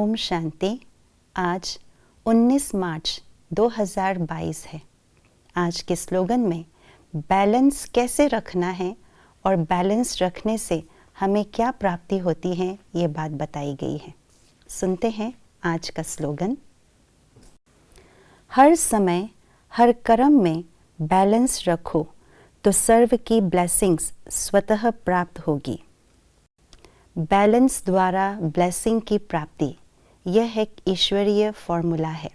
ओम शांति। आज 19 मार्च 2022 है। आज के स्लोगन में बैलेंस कैसे रखना है और बैलेंस रखने से हमें क्या प्राप्ति होती है, ये बात बताई गई है। सुनते हैं आज का स्लोगन। हर समय हर कर्म में बैलेंस रखो तो सर्व की ब्लेसिंग्स स्वतः प्राप्त होगी। बैलेंस द्वारा ब्लेसिंग की प्राप्ति, यह एक ईश्वरीय फॉर्मूला है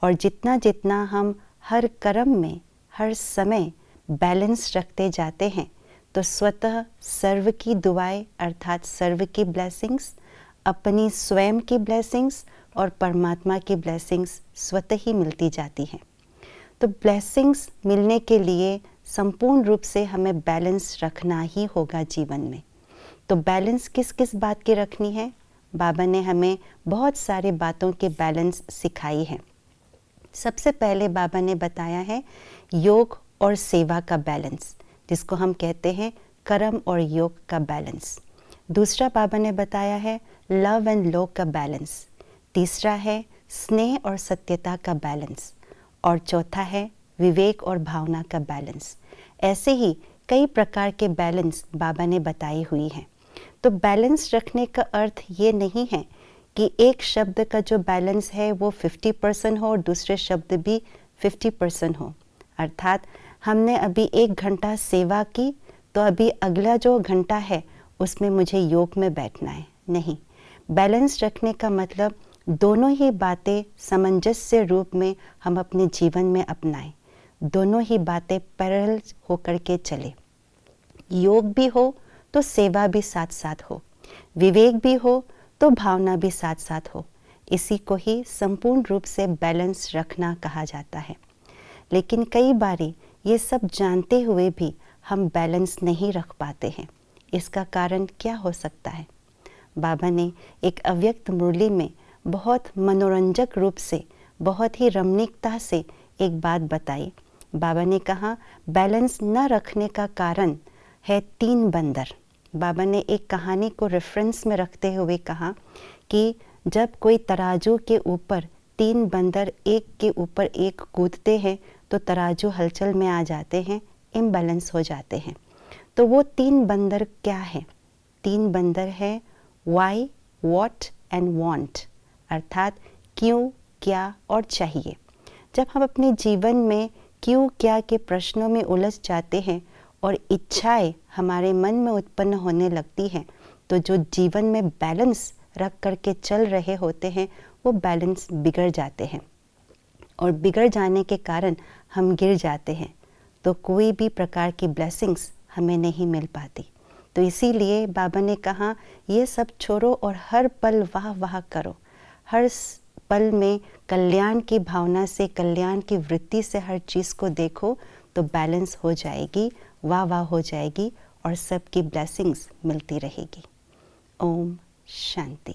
और जितना जितना हम हर कर्म में हर समय बैलेंस रखते जाते हैं तो स्वतः सर्व की दुआएं अर्थात सर्व की ब्लेसिंग्स, अपनी स्वयं की ब्लेसिंग्स और परमात्मा की ब्लेसिंग्स स्वतः ही मिलती जाती हैं। तो ब्लेसिंग्स मिलने के लिए संपूर्ण रूप से हमें बैलेंस रखना ही होगा जीवन में। तो बैलेंस किस किस बात की रखनी है? बाबा ने हमें बहुत सारे बातों के बैलेंस सिखाई है। सबसे पहले बाबा ने बताया है योग और सेवा का बैलेंस, जिसको हम कहते हैं कर्म और योग का बैलेंस। दूसरा बाबा ने बताया है लव एंड लो का बैलेंस। तीसरा है स्नेह और सत्यता का बैलेंस और चौथा है विवेक और भावना का बैलेंस। ऐसे ही कई प्रकार के बैलेंस बाबा ने बताई हुई हैं। तो बैलेंस रखने का अर्थ ये नहीं है कि एक शब्द का जो बैलेंस है वो 50% हो और दूसरे शब्द भी 50% हो। अर्थात हमने अभी 1 घंटा सेवा की तो अभी अगला जो घंटा है उसमें मुझे योग में बैठना है, नहीं। बैलेंस रखने का मतलब दोनों ही बातें सामंजस्य रूप में हम अपने जीवन में अपनाएं, दोनों ही बातें पैरेलल होकर के चले। योग भी हो तो सेवा भी साथ साथ हो, विवेक भी हो तो भावना भी साथ साथ हो। इसी को ही संपूर्ण रूप से बैलेंस रखना कहा जाता है। लेकिन कई बारी ये सब जानते हुए भी हम बैलेंस नहीं रख पाते हैं। इसका कारण क्या हो सकता है? बाबा ने एक अव्यक्त मुरली में बहुत मनोरंजक रूप से, बहुत ही रमणीकता से एक बात बताई। बाबा ने कहा बैलेंस न रखने का कारण है 3 बंदर। बाबा ने एक कहानी को रेफरेंस में रखते हुए कहा कि जब कोई तराजू के ऊपर 3 बंदर एक के ऊपर एक कूदते हैं तो तराजू हलचल में आ जाते हैं, इम्बैलेंस हो जाते हैं। तो वो 3 बंदर क्या है? 3 बंदर है वाई, व्हाट एंड वांट, अर्थात क्यों, क्या और चाहिए। जब हम अपने जीवन में क्यों, क्या के प्रश्नों में उलझ जाते हैं और इच्छाएं हमारे मन में उत्पन्न होने लगती हैं, तो जो जीवन में बैलेंस रख करके चल रहे होते हैं वो बैलेंस बिगड़ जाते हैं और बिगड़ जाने के कारण हम गिर जाते हैं, तो कोई भी प्रकार की ब्लेसिंग्स हमें नहीं मिल पाती। तो इसीलिए बाबा ने कहा ये सब छोड़ो और हर पल वाह वाह करो। हर पल में कल्याण की भावना से, कल्याण की वृत्ति से हर चीज़ को देखो तो बैलेंस हो जाएगी, वाह वाह हो जाएगी और सबकी ब्लेसिंग्स मिलती रहेगी। ओम शांति।